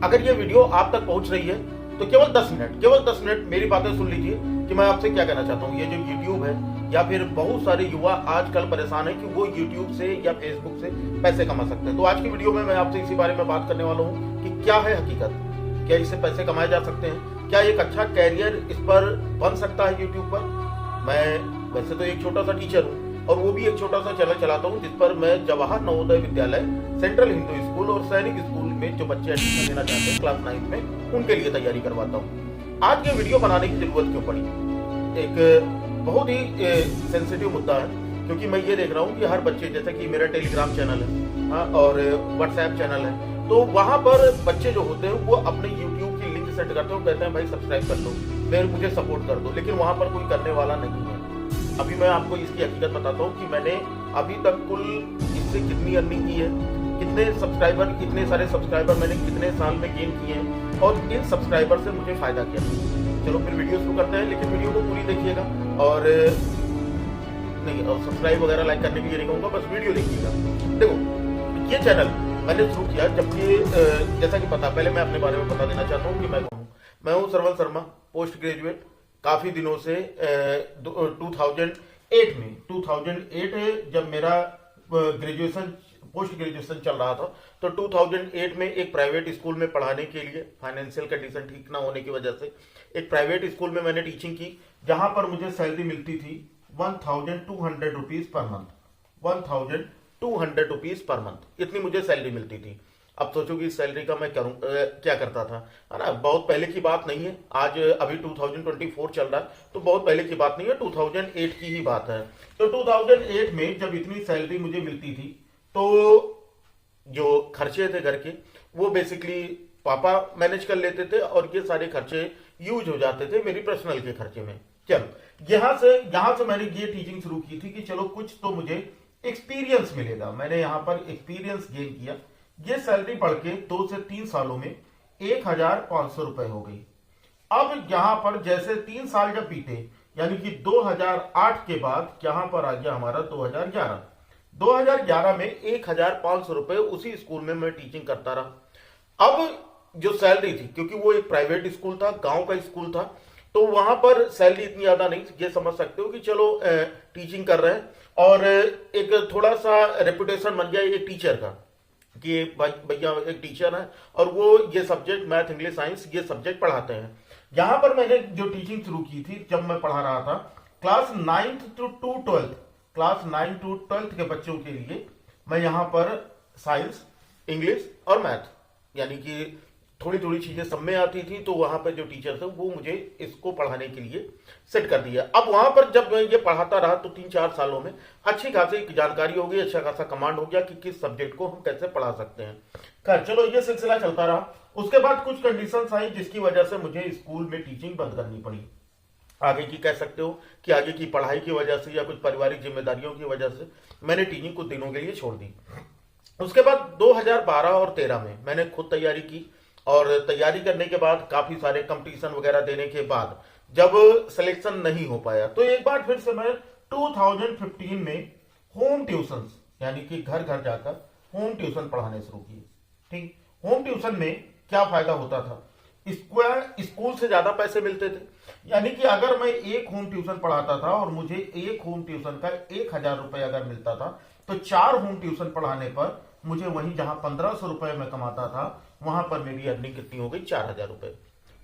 अगर ये वीडियो आप तक पहुंच रही है तो केवल 10 मिनट मेरी बातें सुन लीजिए कि मैं आपसे क्या कहना चाहता हूँ। ये जो यूट्यूब है या फिर बहुत सारे युवा आजकल परेशान है कि वो यूट्यूब से या फेसबुक से पैसे कमा सकते हैं। तो आज की वीडियो में मैं आपसे इसी बारे में बात करने वाला हूँ कि क्या है हकीकत, क्या इससे पैसे कमाए जा सकते हैं, क्या एक अच्छा कैरियर इस पर बन सकता है यूट्यूब पर। मैं वैसे तो एक छोटा सा टीचर हूँ और वो भी एक छोटा सा चैनल चलाता हूँ जिस पर मैं जवाहर नवोदय विद्यालय, सेंट्रल हिंदू स्कूल और सैनिक स्कूल में जो बच्चे एडमिशन लेना चाहते हैं क्लास 9 में, उनके लिए तैयारी करवाता हूँ। आज ये वीडियो बनाने की जरूरत क्यों पड़ी? एक बहुत ही सेंसिटिव मुद्दा है, क्योंकि मैं ये देख रहा हूँ कि हर बच्चे, जैसे कि मेरा टेलीग्राम चैनल है और व्हाट्सएप चैनल है, तो वहां पर बच्चे जो होते हैं वो अपने यूट्यूब की लिंक सेट करते हैं, कहते हैं भाई सब्सक्राइब कर लो, फिर मुझे सपोर्ट कर दो, लेकिन वहां पर कोई करने वाला नहीं है। अभी मैं आपको इसकी हकीकत बताता हूँ कि मैंने अभी तक कुल इससे कितनी अर्निंग की है, कितने सब्सक्राइबर, इतने सारे सब्सक्राइबर मैंने कितने साल में गेन किए हैं और इन सब्सक्राइबर से मुझे फायदा क्या है। चलो फिर वीडियो शुरू करते हैं, लेकिन वीडियो को पूरी देखिएगा और नहीं, और सब्सक्राइब वगैरह लाइक करने के लिए नहीं कहूँगा, बस वीडियो देखिएगा। देखो, ये चैनल मैंने शुरू किया जबकि जैसा कि पता, पहले मैं अपने बारे में बता देना चाहता हूँ कि मैं कौन हूँ। मैं हूँ श्रवण शर्मा, पोस्ट ग्रेजुएट, काफी दिनों से 2008 जब मेरा ग्रेजुएशन, पोस्ट ग्रेजुएशन चल रहा था, तो 2008 में एक प्राइवेट स्कूल में पढ़ाने के लिए, फाइनेंशियल कंडीशन ठीक ना होने की वजह से एक प्राइवेट स्कूल में मैंने टीचिंग की, जहां पर मुझे सैलरी मिलती थी 1200 rupees per month. 1200 rupees per month, इतनी मुझे सैलरी मिलती थी। अब सोचो कि इस सैलरी का मैं करूं क्या करता था, है ना। बहुत पहले की बात नहीं है, आज अभी 2024 चल रहा है, तो बहुत पहले की बात नहीं है, 2008 की ही बात है। तो 2008 में जब इतनी सैलरी मुझे मिलती थी, तो जो खर्चे थे घर के, वो बेसिकली पापा मैनेज कर लेते थे और ये सारे खर्चे यूज हो जाते थे मेरी पर्सनल के खर्चे में। चलो यहां से मैंने ये टीचिंग शुरू की थी कि चलो कुछ तो मुझे एक्सपीरियंस मिलेगा। मैंने यहां पर एक्सपीरियंस गेन किया। ये सैलरी बढ़ के 2 से 3 सालों में 1500 रुपए हो गई। अब यहां पर जैसे 3 साल जब बीते, यानी कि 2008 के बाद यहां पर आ गया हमारा 2011 में 1500 रुपए उसी स्कूल में मैं टीचिंग करता रहा। अब जो सैलरी थी, क्योंकि वो एक प्राइवेट स्कूल था, गांव का स्कूल था, तो वहां पर सैलरी इतनी ज्यादा नहीं, ये समझ सकते हो कि चलो टीचिंग कर रहे हैं और एक थोड़ा सा रेपुटेशन बन गया एक टीचर का कि भैया एक टीचर है और वो ये सब्जेक्ट मैथ, इंग्लिश, साइंस ये सब्जेक्ट पढ़ाते हैं। यहां पर मैंने जो टीचिंग शुरू की थी, जब मैं पढ़ा रहा था class 9th to 12th, class 9 to 12th के बच्चों के लिए, मैं यहां पर साइंस, इंग्लिश और मैथ, यानी कि थोड़ी थोड़ी चीजें सब में आती थी, तो वहां पर जो टीचर थे वो मुझे इसको पढ़ाने के लिए सेट कर दिया। अब वहां पर जब मैं ये पढ़ाता रहा तो 3-4 सालों में अच्छी खासी जानकारी हो गई, अच्छा खासा कमांड हो गया कि किस सब्जेक्ट को हम कैसे पढ़ा सकते हैं। खैर चलो, ये सिलसिला चलता रहा। उसके बाद कुछ कंडीशंस आई जिसकी वजह से मुझे स्कूल में टीचिंग बंद करनी पड़ी। आगे की कह सकते हो कि आगे की पढ़ाई की वजह से या कुछ पारिवारिक जिम्मेदारियों की वजह से मैंने टीचिंग कुछ दिनों के लिए छोड़ दी। उसके बाद 2012 और 13 में मैंने खुद तैयारी की और तैयारी करने के बाद काफी सारे कंपटीशन वगैरह देने के बाद जब सिलेक्शन नहीं हो पाया, तो एक बार फिर से मैं 2015 में होम ट्यूशन, यानी कि घर घर जाकर होम ट्यूशन पढ़ाने शुरू किए। ठीक, होम ट्यूशन में क्या फायदा होता था? स्कूल से ज्यादा पैसे मिलते थे, यानी कि अगर मैं एक होम ट्यूशन पढ़ाता था और मुझे एक होम ट्यूशन का 1000 रुपए अगर मिलता था, तो 4 होम ट्यूशन पढ़ाने पर मुझे वहीं जहां 1500 रुपए में कमाता था, वहां पर मेरी अर्निंग कितनी हो गई? 4000 रुपए।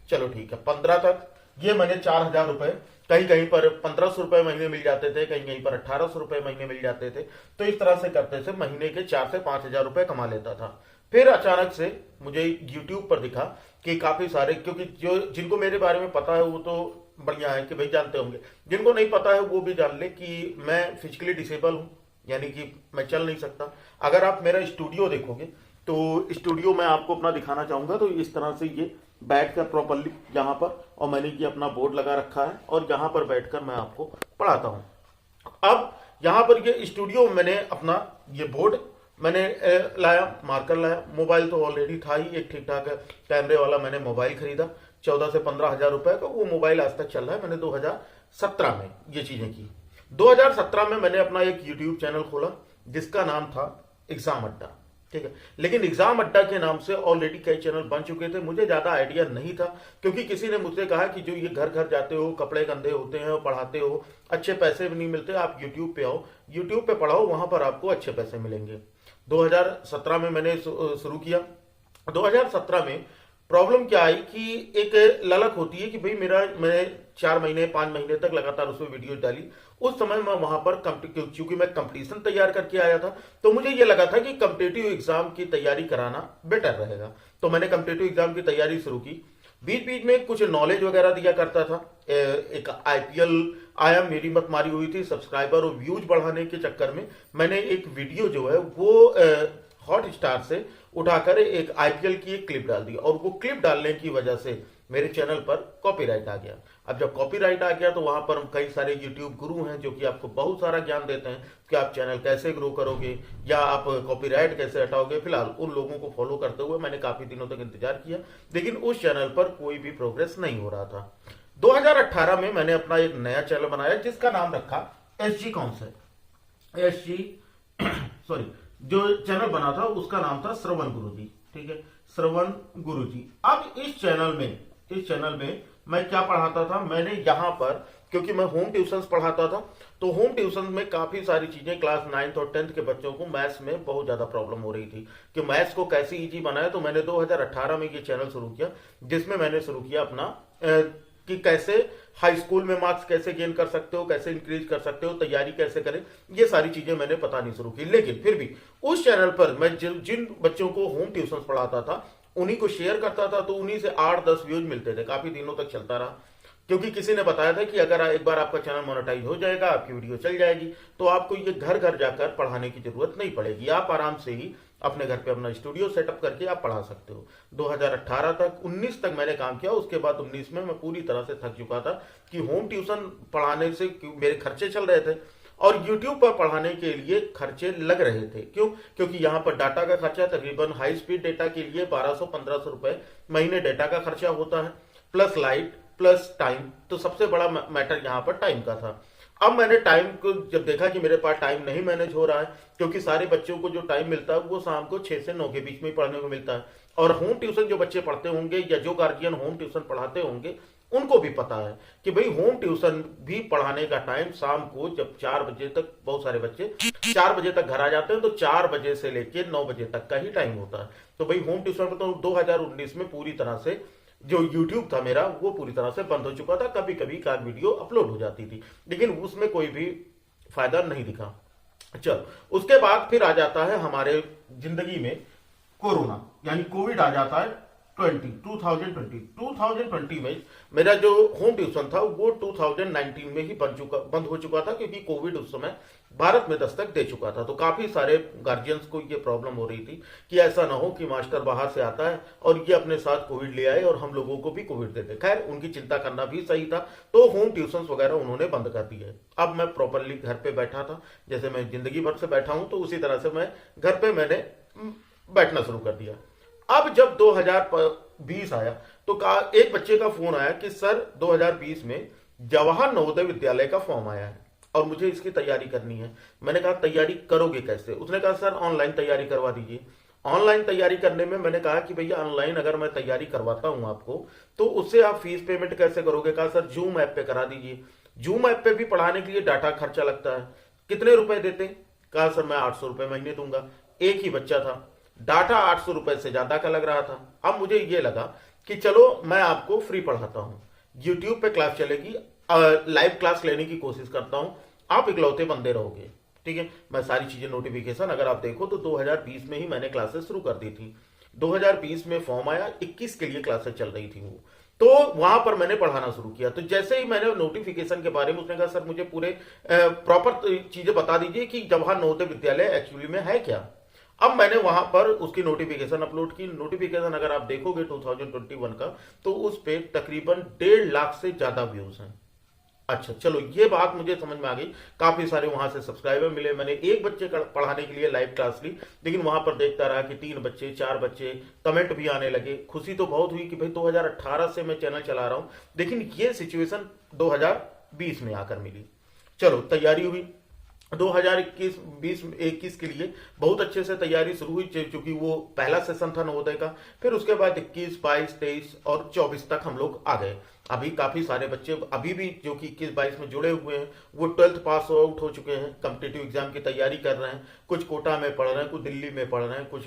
चलो ठीक है, 15 तक ये मैंने 4000 रुपए, कहीं कहीं पर 1500 रुपए महीने मिल जाते थे, कहीं कहीं पर 1800 रुपए महीने मिल जाते थे। तो इस तरह से करते से महीने के 4 से 5000 रुपए कमा लेता था। फिर अचानक से मुझे यूट्यूब पर दिखा कि काफी सारे, क्योंकि जो जिनको मेरे बारे में पता है वो तो बढ़िया है कि भाई जानते होंगे, जिनको नहीं पता है वो भी जान ले कि मैं फिजिकली डिसेबल हूं, यानी कि मैं चल नहीं सकता। अगर आप मेरा स्टूडियो देखोगे तो स्टूडियो मैं आपको अपना दिखाना चाहूंगा, तो इस तरह से ये बैठकर प्रॉपर्ली यहाँ पर, और मैंने ये अपना बोर्ड लगा रखा है और यहाँ पर बैठकर मैं आपको पढ़ाता हूँ। अब यहाँ पर ये स्टूडियो, मैंने अपना ये बोर्ड मैंने लाया, मार्कर लाया, मोबाइल तो ऑलरेडी था ही, एक ठीक ठाक कैमरे वाला मैंने मोबाइल खरीदा 14 से 15 हजार रुपए का। वो मोबाइल आज तक चल रहा है। मैंने 2017 में ये चीजें की। 2017 में मैंने अपना एक यूट्यूब चैनल खोला जिसका नाम था एग्जाम अड्डा। ठीक है। लेकिन एग्जाम अड्डा के नाम से ऑलरेडी कई चैनल बन चुके थे, मुझे ज्यादा आइडिया नहीं था, क्योंकि किसी ने मुझसे कहा कि जो ये घर घर जाते हो, कपड़े गंदे होते हैं और पढ़ाते हो, अच्छे पैसे भी नहीं मिलते, आप यूट्यूब पे आओ, यूट्यूब पे पढ़ाओ, वहां पर आपको अच्छे पैसे मिलेंगे। 2017 में मैंने शुरू किया। 2017 में प्रॉब्लम क्या आई कि एक ललक होती है कि भाई मैं 4 महीने 5 महीने तक लगातार उसमें वीडियो डाली। उस समय मैं वहां पर चूंकि मैं कंपटीशन तैयार करके आया था, तो मुझे ये लगा था कि कम्पिटेटिव एग्जाम की तैयारी कराना बेटर रहेगा। तो मैंने कम्पिटेटिव एग्जाम की तैयारी शुरू की। बीच बीच में कुछ नॉलेज वगैरह दिया करता था। एक आईपीएल आया, मेरी मत मारी हुई थी, सब्सक्राइबर और व्यूज बढ़ाने के चक्कर में मैंने एक वीडियो जो है वो हॉट स्टार से उठाकर एक आईपीएल की एक क्लिप डाल दी, और वो क्लिप डालने की वजह से मेरे चैनल पर कॉपीराइट आ गया। अब जब कॉपीराइट आ गया तो वहां पर कई सारे यूट्यूब गुरु हैं जो कि आपको बहुत सारा ज्ञान देते हैं कि आप चैनल कैसे ग्रो करोगे या आप कॉपीराइट कैसे हटाओगे। फिलहाल उन लोगों को फॉलो करते हुए मैंने काफी दिनों तक इंतजार किया, लेकिन उस चैनल पर कोई भी प्रोग्रेस नहीं हो रहा था। 2018 में मैंने अपना एक नया चैनल बनाया जिसका नाम रखा एसजी कॉन्सेप्ट। एसजी सॉरी, जो चैनल बना था उसका नाम था श्रवण गुरुजी। ठीक है, श्रवण गुरुजी। अब इस चैनल में मैं क्या पढ़ाता था, मैंने यहां पर, क्योंकि मैं होम ट्यूशंस पढ़ाता था, तो होम ट्यूशन में काफी सारी चीजें क्लास 9th और 10th के बच्चों को मैथ्स में बहुत ज्यादा प्रॉब्लम हो रही थी कि मैथ्स को कैसे इजी बनाए। तो मैंने 2018 में ये चैनल शुरू किया, जिसमें मैंने शुरू किया अपना कि कैसे हाई स्कूल में मार्क्स कैसे गेन कर सकते हो, कैसे इंक्रीज कर सकते हो, तैयारी कैसे करें, ये सारी चीजें मैंने बतानी शुरू की। लेकिन फिर भी उस चैनल पर मैं जिन बच्चों को होम ट्यूशन पढ़ाता था उन्हीं को शेयर करता था, तो उन्हीं से 8-10 व्यूज मिलते थे। काफी दिनों तक चलता रहा, क्योंकि किसी ने बताया था कि अगर एक बार आपका चैनल मोनेटाइज हो जाएगा, आपकी वीडियो चल जाएगी, तो आपको ये घर घर जाकर पढ़ाने की जरूरत नहीं पड़ेगी, आप आराम से ही अपने घर पे अपना स्टूडियो सेटअप करके आप पढ़ा सकते हो। 2018 तक 19 तक मैंने काम किया। उसके बाद 19 में मैं पूरी तरह से थक चुका था कि होम ट्यूशन पढ़ाने से मेरे खर्चे चल रहे थे और यूट्यूब पर पढ़ाने के लिए खर्चे लग रहे थे। क्यों? क्योंकि यहाँ पर डाटा का खर्चा तकरीबन हाई स्पीड डेटा के लिए 1200-1500 रुपए महीने डाटा का खर्चा होता है, प्लस लाइट प्लस टाइम। तो सबसे बड़ा मैटर यहाँ पर टाइम का था। अब मैंने टाइम को जब देखा कि मेरे पास टाइम नहीं मैनेज हो रहा है, क्योंकि सारे बच्चों को जो टाइम मिलता है वो शाम को 6 से 9 के बीच में पढ़ने को मिलता है, और होम ट्यूशन जो बच्चे पढ़ते होंगे या जो गार्जियन होम ट्यूशन पढ़ाते होंगे उनको भी पता है कि भाई होम ट्यूशन भी पढ़ाने का टाइम शाम को जब 4 बजे तक, बहुत सारे बच्चे 4 बजे तक घर आ जाते हैं, तो 4 बजे से लेकर 9 बजे तक का ही टाइम होता है। तो भाई होम ट्यूशन पर तो 2019 में पूरी तरह से जो YouTube था मेरा वो पूरी तरह से बंद हो चुका था। कभी कभी एक वीडियो अपलोड हो जाती थी, लेकिन उसमें कोई भी फायदा नहीं दिखा। चलो, उसके बाद फिर आ जाता है हमारे जिंदगी में कोरोना, यानी कोविड आ जाता है 2020 में। मेरा जो होम ट्यूशन था वो 2019 में ही बंद हो चुका था, क्योंकि कोविड उस समय भारत में दस्तक दे चुका था। तो काफी सारे गार्जियंस को ये प्रॉब्लम हो रही थी कि ऐसा ना हो कि मास्टर बाहर से आता है और ये अपने साथ कोविड ले आए और हम लोगों को भी कोविड दे दे। खैर, उनकी चिंता करना भी सही था, तो होम ट्यूशन वगैरह उन्होंने बंद कर दिए। अब मैं प्रॉपरली घर पे बैठा था, जैसे मैं जिंदगी भर से बैठा हूं, तो उसी तरह से मैं घर पे मैंने बैठना शुरू कर दिया। अब जब 2020 आया तो एक बच्चे का फोन आया कि सर 2020 में जवाहर नवोदय विद्यालय का फॉर्म आया है और मुझे इसकी तैयारी करनी है। मैंने कहा तैयारी करोगे कैसे? उसने कहा सर ऑनलाइन तैयारी करवा दीजिए। ऑनलाइन तैयारी करने में मैंने कहा कि भैया ऑनलाइन अगर मैं तैयारी करवाता हूं आपको, तो उससे आप फीस पेमेंट कैसे करोगे? कहा सर जूम ऐप पे करा दीजिए। जूम ऐप पे भी पढ़ाने के लिए डाटा खर्चा लगता है, कितने रुपए देते? कहा सर मैं 800 रुपए महीने दूंगा। एक ही बच्चा था, डाटा 800 रुपए से ज्यादा का लग रहा था। अब मुझे ये लगा कि चलो मैं आपको फ्री पढ़ाता हूं, यूट्यूब पे क्लास चलेगी, लाइव क्लास लेने की कोशिश करता हूं, आप इकलौते बंदे रहोगे। ठीक है, मैं सारी चीजें नोटिफिकेशन अगर आप देखो तो 2020 में ही मैंने क्लासेस शुरू कर दी थी। 2020 में फॉर्म आया, 21 के लिए क्लासेस चल रही थी वो, तो वहां पर मैंने पढ़ाना शुरू किया। तो जैसे ही मैंने नोटिफिकेशन के बारे में, उसने कहा सर मुझे पूरे प्रॉपर चीजें बता दीजिए कि जवाहर नवोदय विद्यालय एक्चुअली में है क्या। अब मैंने वहां पर उसकी नोटिफिकेशन अपलोड की। नोटिफिकेशन अगर आप देखोगे 2021 का, तो उस पे तकरीबन 1.5 लाख से ज्यादा व्यूज हैं। अच्छा चलो, ये बात मुझे समझ में आ गई। काफी सारे वहां से सब्सक्राइबर मिले। मैंने एक बच्चे पढ़ाने के लिए लाइव क्लास ली, लेकिन वहां पर देखता रहा कि 3 बच्चे 4 बच्चे, कमेंट भी आने लगे। खुशी तो बहुत हुई कि भाई 2018 से मैं चैनल चला रहा हूं, लेकिन ये सिचुएशन 2020 में आकर मिली। चलो, तैयारी हुई। 2021 20 21 के लिए बहुत अच्छे से तैयारी शुरू हुई, क्योंकि वो पहला सेशन था नवोदय का। फिर उसके बाद 21 22 23 और 24 तक हम लोग आ गए। अभी काफी सारे बच्चे अभी भी जो कि 21 22 में जुड़े हुए हैं वो 12th पास आउट हो चुके हैं, कॉम्पिटिटिव एग्जाम की तैयारी कर रहे हैं। कुछ कोटा में पढ़ रहे हैं, कुछ दिल्ली में पढ़ रहे हैं, कुछ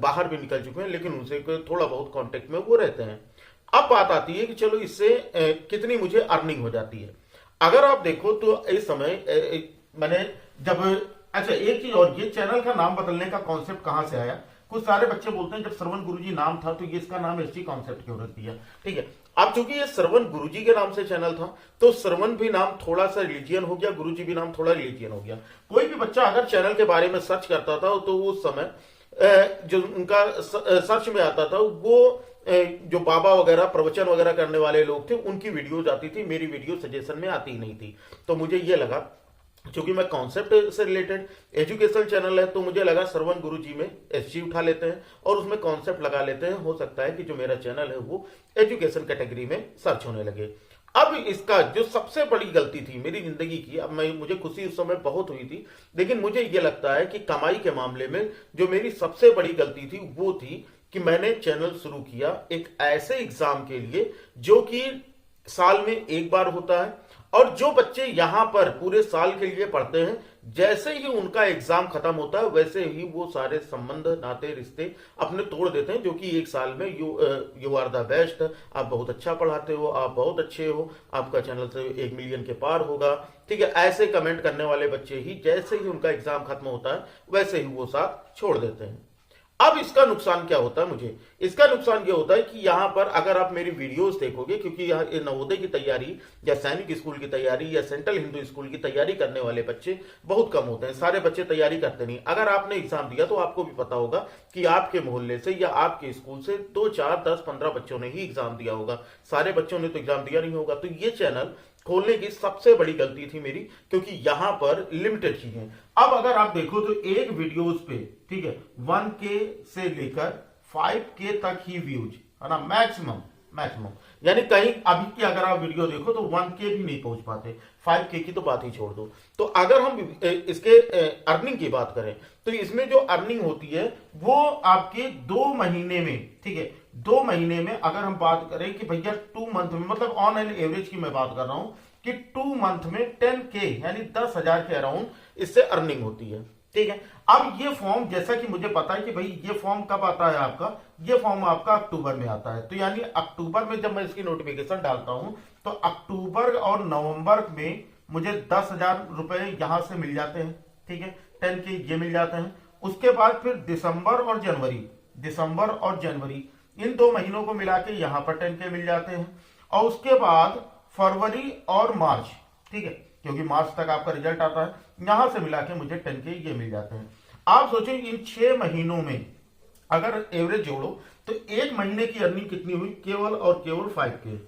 बाहर भी निकल चुके हैं, लेकिन उनसे थोड़ा बहुत कांटेक्ट में वो रहते हैं। अब बात आती है कि चलो इससे कितनी मुझे अर्निंग हो जाती है। अगर आप देखो तो इस समय मैंने जब, अच्छा एक चीज और, ये चैनल का नाम बदलने का कॉन्सेप्ट कहां से आया? कुछ सारे बच्चे बोलते हैं जब श्रवण गुरुजी नाम था तो ये इसका नाम एसटी कॉन्सेप्ट क्यों रख दिया? ठीक है, अब चूंकि ये श्रवण गुरुजी के नाम से चैनल था तो श्रवण भी नाम थोड़ा सा रिलीजियन हो गया, गुरुजी भी नाम थोड़ा रिलीजियन हो गया। कोई भी बच्चा अगर चैनल के बारे में सर्च करता था तो उस समय जो उनका सर्च में आता था वो जो बाबा वगैरह प्रवचन वगैरह करने वाले लोग थे उनकी वीडियोज आती थी, मेरी वीडियो सजेशन में आती ही नहीं थी। तो मुझे ये लगा, क्योंकि मैं कॉन्सेप्ट से रिलेटेड एजुकेशन चैनल है, तो मुझे लगा श्रवण गुरु जी में एसजी उठा लेते हैं और उसमें कॉन्सेप्ट लगा लेते हैं, हो सकता है कि जो मेरा चैनल है वो एजुकेशन कैटेगरी में सर्च होने लगे। अब इसका जो सबसे बड़ी गलती थी मेरी जिंदगी की, अब मुझे खुशी उस समय बहुत हुई थी, लेकिन मुझे ये लगता है कि कमाई के मामले में जो मेरी सबसे बड़ी गलती थी वो थी कि मैंने चैनल शुरू किया एक ऐसे एग्जाम के लिए जो कि साल में एक बार होता है, और जो बच्चे यहां पर पूरे साल के लिए पढ़ते हैं जैसे ही उनका एग्जाम खत्म होता है वैसे ही वो सारे संबंध नाते रिश्ते अपने तोड़ देते हैं, जो कि एक साल में यू आर द बेस्ट, आप बहुत अच्छा पढ़ाते हो, आप बहुत अच्छे हो, आपका चैनल से 1 मिलियन के पार होगा। ठीक है, ऐसे कमेंट करने वाले बच्चे ही जैसे ही उनका एग्जाम खत्म होता है वैसे ही वो साथ छोड़ देते हैं। अब इसका नुकसान क्या होता है मुझे? इसका नुकसान ये होता है कि यहां पर अगर आप मेरी वीडियोस देखोगे, क्योंकि यहाँ नवोदय की तैयारी या सैनिक स्कूल की तैयारी या सेंट्रल हिंदू स्कूल की तैयारी करने वाले बच्चे बहुत कम होते हैं, सारे बच्चे तैयारी करते नहीं। अगर आपने एग्जाम दिया तो आपको भी पता होगा कि आपके मोहल्ले से या आपके स्कूल से 2 4 10 15 बच्चों ने ही एग्जाम दिया होगा, सारे बच्चों ने तो एग्जाम दिया नहीं होगा। तो ये चैनल खोलने की सबसे बड़ी गलती थी मेरी, क्योंकि यहां पर लिमिटेड चीजें। अब अगर आप देखो तो एक वीडियोस पे, ठीक है, 1K से लेकर 5K तक ही व्यूज है ना, मैक्सिमम मैक्सिमम, यानी कहीं अभी की अगर आप वीडियो देखो तो 1K भी नहीं पहुंच पाते, 5K की तो बात ही छोड़ दो। तो अगर हम इसके अर्निंग की बात करें तो इसमें जो अर्निंग होती है वो आपके 2 महीने में, ठीक है, 2 महीने में अगर हम बात करें कि भैया 2 मंथ में, मतलब ऑन एन एवरेज की मैं बात कर रहा हूं कि 2 मंथ में 10K यानी 10,000 के अराउंड इससे अर्निंग होती है। ठीक है, अब ये फॉर्म, जैसा कि मुझे पता है कि भाई ये फॉर्म कब आता है आपका, ये फॉर्म आपका अक्टूबर में आता है, तो यानी अक्टूबर में जब मैं इसकी नोटिफिकेशन डालता हूं तो अक्टूबर और नवंबर में मुझे 10,000 रुपए यहां से मिल जाते हैं। ठीक है, 10K ये मिल जाते हैं। उसके बाद फिर दिसंबर और जनवरी इन 2 महीनों को मिला के यहां पर 10K मिल जाते हैं। और उसके बाद फरवरी और मार्च, ठीक है, क्योंकि मार्च तक आपका रिजल्ट आता है, यहां से मिला के मुझे 10K ये मिल जाते हैं। आप सोचो इन 6 महीनों में अगर एवरेज जोड़ो तो 1 महीने की अर्निंग कितनी हुई? केवल और केवल 5K,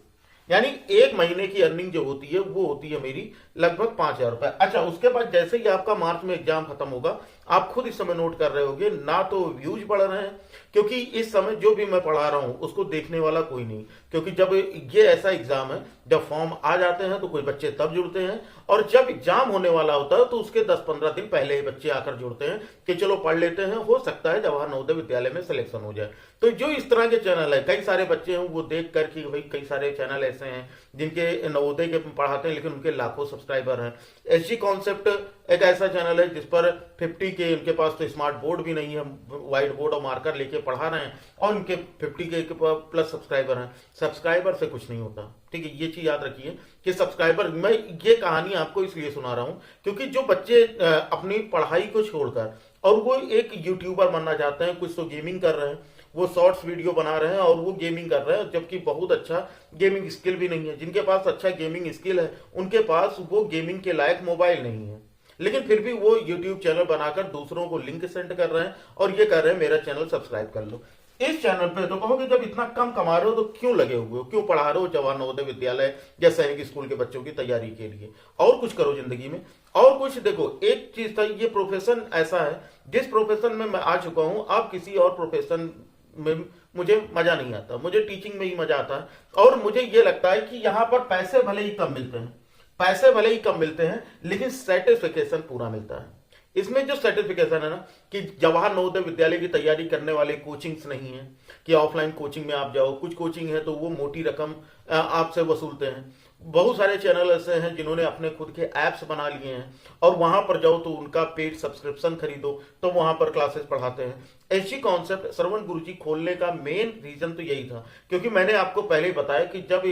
यानी 1 महीने की अर्निंग जो होती है वो होती है मेरी लगभग 5,000 रुपए। अच्छा, उसके बाद जैसे ही आपका मार्च में एग्जाम खत्म होगा आप खुद इस समय नोट कर रहे होगे ना, तो व्यूज बढ़ रहे हैं, क्योंकि इस समय जो भी मैं पढ़ा रहा हूं उसको देखने वाला कोई नहीं, क्योंकि जब ये ऐसा एग्जाम है, जब फॉर्म आ जाते हैं तो कोई बच्चे तब जुड़ते हैं, और जब एग्जाम होने वाला होता है तो उसके 10-15 दिन पहले ही बच्चे आकर जुड़ते हैं कि चलो पढ़ लेते हैं, हो सकता है जवाहर नवोदय विद्यालय में सिलेक्शन हो जाए। तो जो इस तरह के चैनल है, कई सारे बच्चे हैं वो देख कर कि भाई कई सारे चैनल ऐसे हैं जिनके नवोदय के पढ़ाते हैं लेकिन उनके लाखों सब्सक्राइबर हैं। एसजी कॉन्सेप्ट एक ऐसा चैनल है जिस पर 50K, इनके पास तो स्मार्ट बोर्ड भी नहीं है, व्हाइट बोर्ड और मार्कर लेके पढ़ा रहे हैं, और इनके 50K प्लस सब्सक्राइबर हैं। सब्सक्राइबर से कुछ नहीं होता, ठीक है, ये चीज याद रखिए कि सब्सक्राइबर, मैं ये कहानी आपको इसलिए सुना रहा हूं क्योंकि जो बच्चे अपनी पढ़ाई को छोड़कर और वो एक यूट्यूबर बनना चाहते हैं, कुछ तो गेमिंग कर रहे हैं, वो शॉर्ट्स वीडियो बना रहे हैं और वो गेमिंग कर रहे हैं, जबकि बहुत अच्छा गेमिंग स्किल भी नहीं है। जिनके पास अच्छा गेमिंग स्किल है उनके पास वो गेमिंग के लायक मोबाइल नहीं है, लेकिन फिर भी वो यूट्यूब चैनल बनाकर दूसरों को लिंक सेंड कर रहे हैं और ये कर रहे हैं मेरा चैनल सब्सक्राइब कर लो। इस चैनल पे तो कहोगे जब इतना कम कमा रहे हो तो क्यों लगे हुए हो, क्यों पढ़ा रहे हो जवाहर नवोदय विद्यालय या सैनिक स्कूल के बच्चों की तैयारी के लिए? और कुछ करो जिंदगी में, और कुछ देखो। एक चीज था, ये प्रोफेशन ऐसा है जिस प्रोफेशन में मैं आ चुका हूं, अब किसी और प्रोफेशन में मुझे मजा नहीं आता, मुझे टीचिंग में ही मजा आता है। और मुझे ये लगता है कि यहाँ पर पैसे भले ही कम मिलते हैं, पैसे भले ही कम मिलते हैं लेकिन सेटिस्फिकेशन पूरा मिलता है। इसमें जो सर्टिफिकेशन है ना, कि जवाहर नवोदय विद्यालय की तैयारी करने वाले कोचिंग्स नहीं है कि ऑफलाइन कोचिंग में आप जाओ, कुछ कोचिंग है तो वो मोटी रकम आपसे वसूलते हैं। बहुत सारे चैनल ऐसे हैं जिन्होंने अपने खुद के एप्स बना लिए हैं और वहां पर जाओ तो उनका पेड सब्सक्रिप्शन खरीदो तो वहां पर क्लासेस पढ़ाते हैं। ऐसी कॉन्सेप्ट श्रवण गुरुजी खोलने का मेन रीजन तो यही था, क्योंकि मैंने आपको पहले ही बताया कि जब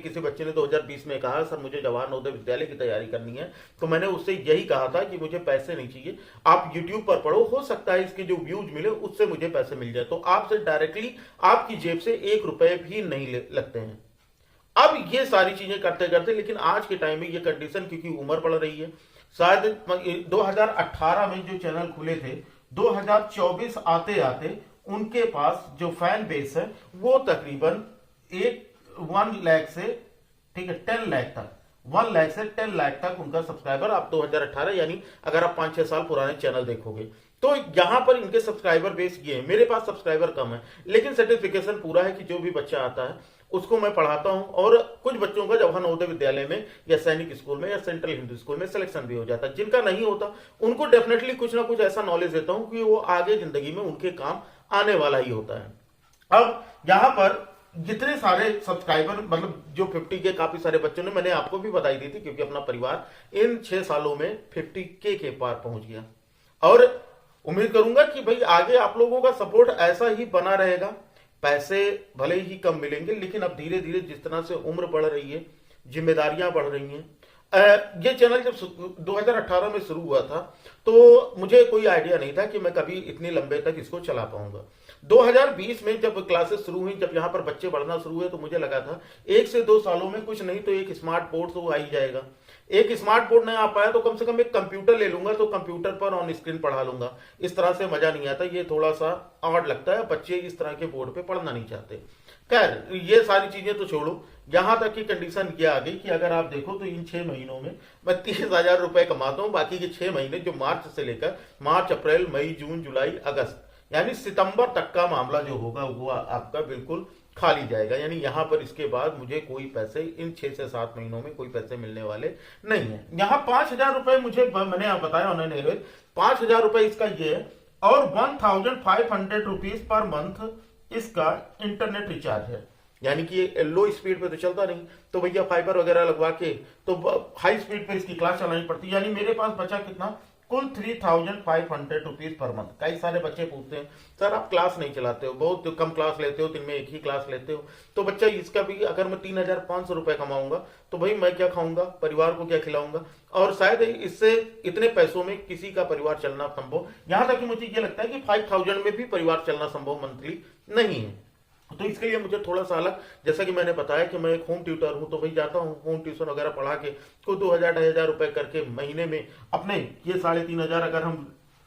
किसी बच्चे ने 2020 में कहा सर मुझे जवाहर नवोदय विद्यालय की तैयारी करनी है, तो मैंने उससे यही कहा था कि मुझे पैसे नहीं चाहिए, आप यूट्यूब पर पढ़ो, हो सकता है इसके जो व्यूज मिले उससे मुझे पैसे मिल जाए। तो आपसे डायरेक्टली आपकी जेब से 1 रुपए भी नहीं लगते हैं। अब ये सारी चीजें करते करते, लेकिन आज के टाइम में ये कंडीशन, क्योंकि उम्र बढ़ रही है, शायद 2018 में जो चैनल खुले थे 2024 आते आते उनके पास जो फैन बेस है वो तकरीबन 1 लाख से, ठीक है, 10 लाख तक, 1 लाख से 10 लाख तक उनका सब्सक्राइबर। आप 2018 यानी अगर आप 5-6 साल पुराने चैनल देखोगे तो यहां पर इनके सब्सक्राइबर बेस ये है। मेरे पास सब्सक्राइबर कम है लेकिन सर्टिफिकेशन पूरा है कि जो भी बच्चा आता है उसको मैं पढ़ाता हूं, और कुछ बच्चों का जवाहर नवोदय विद्यालय में या सैनिक स्कूल में या सेंट्रल हिंदू स्कूल में सिलेक्शन भी हो जाता है। जिनका नहीं होता उनको डेफिनेटली कुछ ना कुछ ऐसा नॉलेज देता हूं कि वो आगे जिंदगी में उनके काम आने वाला ही होता है। अब यहां पर जितने सारे सब्सक्राइबर, मतलब जो 50 के काफी सारे बच्चों ने, मैंने आपको भी बधाई दी थी क्योंकि अपना परिवार इन 6 सालों में 50 के पार पहुंच गया, और उम्मीद करूंगा कि भाई आगे आप लोगों का सपोर्ट ऐसा ही बना रहेगा। पैसे भले ही कम मिलेंगे लेकिन अब धीरे धीरे जिस तरह से उम्र बढ़ रही है, जिम्मेदारियां बढ़ रही हैं। ये चैनल जब 2018 में शुरू हुआ था तो मुझे कोई आइडिया नहीं था कि मैं कभी इतने लंबे तक इसको चला पाऊंगा। 2020 में जब क्लासेस शुरू हुई, जब यहाँ पर बच्चे बढ़ना शुरू हुए, तो मुझे लगा था 1 से 2 सालों में कुछ नहीं तो एक स्मार्ट बोर्ड तो आ ही जाएगा। एक स्मार्ट बोर्ड नहीं आ पाया तो कम से कम एक कंप्यूटर ले लूंगा, तो कंप्यूटर पर ऑन स्क्रीन पढ़ा लूंगा। इस तरह से मजा नहीं आता, ये थोड़ा सा ऑड लगता है, बच्चे इस तरह के बोर्ड पे पढ़ना नहीं चाहते। खैर ये सारी चीजें तो छोड़ो, यहां तक की कंडीशन ये आ गई कि अगर आप देखो तो इन 6 महीनों में मैं 30,000 रुपए कमाता हूं। बाकी के 6 महीने जो मार्च से लेकर मार्च, अप्रैल, मई, जून, जुलाई, अगस्त यानी सितंबर तक का मामला जो होगा वो आपका बिल्कुल खाली जाएगा। यानी यहां पर इसके बाद मुझे कोई पैसे इन 6 से 7 महीनों में कोई पैसे मिलने वाले नहीं है। यहां 5,000 रुपए मुझे, मैंने आप बताया उन्होंने 5,000 रुपए इसका ये है, और 1,500 रुपीज पर मंथ इसका इंटरनेट रिचार्ज है। यानी कि लो स्पीड पे तो चलता नहीं, तो भैया फाइबर वगैरह लगवा के तो हाई स्पीड पे इसकी क्लास चलानी पड़ती है। यानी मेरे पास बचा कितना, कुल 3,500 रुपीज पर मंथ। कई सारे बच्चे पूछते हैं सर आप क्लास नहीं चलाते हो, बहुत कम क्लास लेते हो, दिन में एक ही क्लास लेते हो, तो बच्चा इसका भी अगर मैं 3,500 रुपए कमाऊंगा तो भाई मैं क्या खाऊंगा, परिवार को क्या खिलाऊंगा, और शायद इससे इतने पैसों में किसी का परिवार चलना संभव, यहां तक कि मुझे ये लगता है कि 5,000 में भी परिवार चलना संभव मंथली नहीं है। तो इसके लिए मुझे थोड़ा सा अलग, जैसा कि मैंने बताया कि मैं एक होम ट्यूटर हूं, तो भाई जाता हूं होम ट्यूशन वगैरह पढ़ा के को 2,000-2,500 रुपए करके महीने में अपने ये 3,500 अगर हम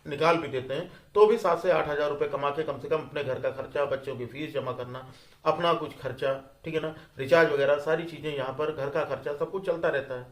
निकाल भी देते हैं तो भी 7 से 8,000 रुपए कमा के कम से कम अपने घर का खर्चा, बच्चों की फीस जमा करना, अपना कुछ खर्चा, ठीक है ना, रिचार्ज वगैरह सारी चीजें, यहाँ पर घर का खर्चा सब कुछ चलता रहता है।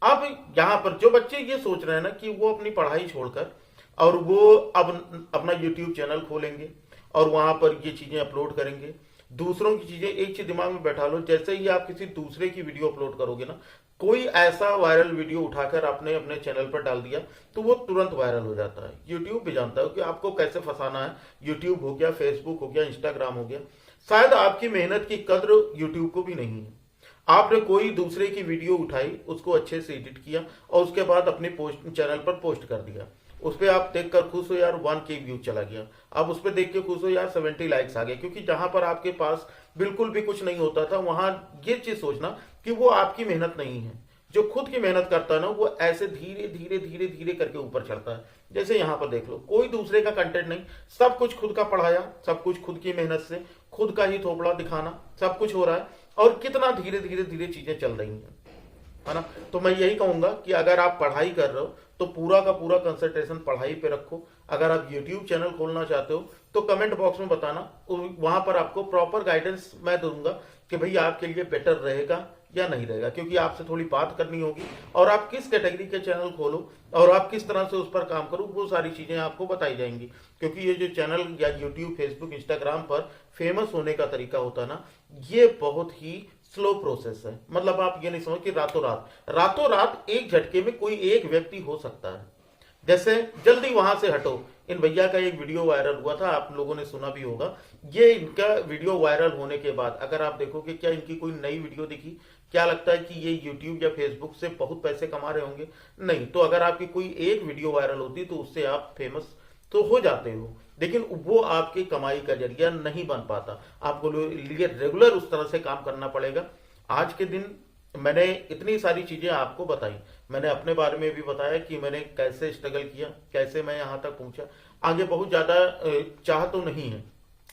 अब यहाँ पर जो बच्चे ये सोच रहे हैं ना कि वो अपनी पढ़ाई छोड़कर और वो अब अपना यूट्यूब चैनल खोलेंगे और वहां पर ये चीजें अपलोड करेंगे, दूसरों की चीजें, एक चीज दिमाग में बैठा लो, जैसे ही आप किसी दूसरे की वीडियो अपलोड करोगे ना, कोई ऐसा वायरल वीडियो उठाकर आपने अपने चैनल पर डाल दिया तो वो तुरंत वायरल हो जाता है। यूट्यूब भी जानता है कि आपको कैसे फंसाना है। यूट्यूब हो गया, फेसबुक हो गया, इंस्टाग्राम हो गया, शायद आपकी मेहनत की कद्र यूट्यूब को भी नहीं है। आपने कोई दूसरे की वीडियो उठाई, उसको अच्छे से एडिट किया और उसके बाद अपने चैनल पर पोस्ट कर दिया, उस पर आप देखकर खुश हो यार 1K व्यू चला गया, आप उस पर देख के खुश हो यार 70 लाइक्स आ गए। क्योंकि जहां पर आपके पास बिल्कुल भी कुछ नहीं होता था, वहां ये चीज सोचना कि वो आपकी मेहनत नहीं है। जो खुद की मेहनत करता है ना वो ऐसे धीरे धीरे धीरे धीरे करके ऊपर चढ़ता है। जैसे यहां पर देख लो, कोई दूसरे का कंटेंट नहीं, सब कुछ खुद का पढ़ाया, सब कुछ खुद की मेहनत से, खुद का ही थोपड़ा दिखाना, सब कुछ हो रहा है, और कितना धीरे धीरे धीरे चीजें चल रही हैं, है ना। तो मैं यही कहूंगा कि अगर आप पढ़ाई कर रहे हो तो पूरा का पूरा कंसंट्रेशन पढ़ाई पे रखो। अगर आप यूट्यूब चैनल खोलना चाहते हो तो कमेंट बॉक्स में बताना, वहां पर आपको प्रॉपर गाइडेंस मैं दूंगा कि भाई आपके लिए बेटर रहेगा या नहीं रहेगा, क्योंकि आपसे थोड़ी बात करनी होगी और आप किस कैटेगरी के चैनल खोलो और आप किस तरह से उस पर काम करो, वो सारी चीजें आपको बताई जाएंगी। क्योंकि ये जो चैनल या यूट्यूब, फेसबुक, इंस्टाग्राम पर फेमस होने का तरीका होता है ना, ये बहुत ही स्लो प्रोसेस है। मतलब आप ये नहीं समझ कि रातों रात एक झटके में कोई एक व्यक्ति हो सकता है। जैसे जल्दी वहां से हटो, इन भैया का एक वीडियो वायरल हुआ था, आप लोगों ने सुना भी होगा। ये इनका वीडियो वायरल होने के बाद अगर आप देखोगे क्या इनकी कोई नई वीडियो दिखी? क्या लगता है कि ये यूट्यूब या फेसबुक से बहुत पैसे कमा रहे होंगे? नहीं। तो अगर आपकी कोई एक वीडियो वायरल होती तो उससे आप फेमस तो हो जाते हो, लेकिन वो आपकी कमाई का जरिया नहीं बन पाता। आपको लिए रेगुलर उस तरह से काम करना पड़ेगा। आज के दिन मैंने इतनी सारी चीजें आपको बताई, मैंने अपने बारे में भी बताया कि मैंने कैसे स्ट्रगल किया, कैसे मैं यहां तक पहुंचा। आगे बहुत ज्यादा चाह तो नहीं है,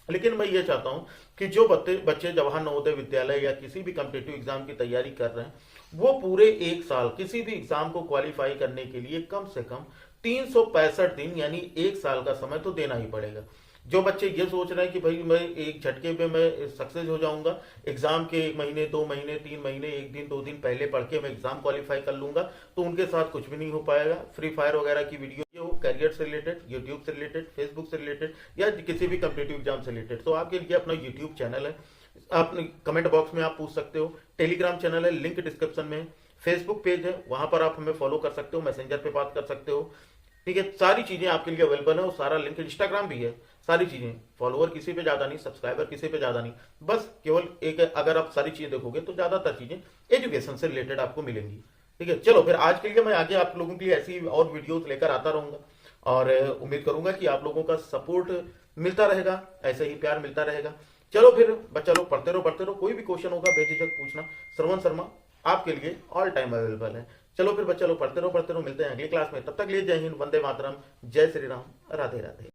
लेकिन मैं ये चाहता हूं कि जो बच्चे जवाहर नवोदय विद्यालय या किसी भी कम्पिटिटिव एग्जाम की तैयारी कर रहे हैं, वो पूरे एक साल किसी भी एग्जाम को क्वालिफाई करने के लिए कम से कम 365 दिन यानी एक साल का समय तो देना ही पड़ेगा। जो बच्चे ये सोच रहे हैं कि भाई मैं एक झटके में मैं सक्सेस हो जाऊंगा, एग्जाम के 1 महीने 2 महीने 3 महीने 1 दिन 2 दिन पहले पढ़ के मैं एग्जाम क्वालिफाई कर लूंगा, तो उनके साथ कुछ भी नहीं हो पाएगा। फ्री फायर वगैरह की वीडियो ये हो, करियर से रिलेटेड, यूट्यूब से रिलेटेड, फेसबुक से रिलेटेड या किसी भी कम्पिटिटिव एग्जाम से रिलेटेड, तो आपके लिए अपना यूट्यूब चैनल है। आप कमेंट बॉक्स में आप पूछ सकते हो, टेलीग्राम चैनल है, लिंक डिस्क्रिप्शन में है, फेसबुक पेज है, वहां पर आप हमें फॉलो कर सकते हो, मैसेंजर पे बात कर सकते हो। ठीक है, सारी चीजें आपके लिए अवेलेबल है और सारा लिंक, इंस्टाग्राम भी है। सारी चीजें, फॉलोअर किसी पे ज्यादा नहीं, सब्सक्राइबर किसी पे ज्यादा नहीं, बस केवल एक, अगर आप सारी चीजें देखोगे तो ज्यादातर चीजें एजुकेशन से रिलेटेड आपको मिलेंगी। ठीक है, चलो फिर आज के लिए मैं आगे आप लोगों के लिए ऐसी और वीडियोस लेकर आता रहूंगा और उम्मीद करूंगा कि आप लोगों का सपोर्ट मिलता रहेगा, ऐसे ही प्यार मिलता रहेगा। चलो फिर बच्चा लोग पढ़ते रहो, कोई भी क्वेश्चन होगा बेझिझक पूछना। श्रवण शर्मा आपके लिए ऑल टाइम अवेलेबल है। चलो फिर बच्चा लोग पढ़ते रहो, मिलते हैं अगली क्लास में। तब तक लिए जय हिंद, वंदे मातरम, जय श्री राम, राधे राधे।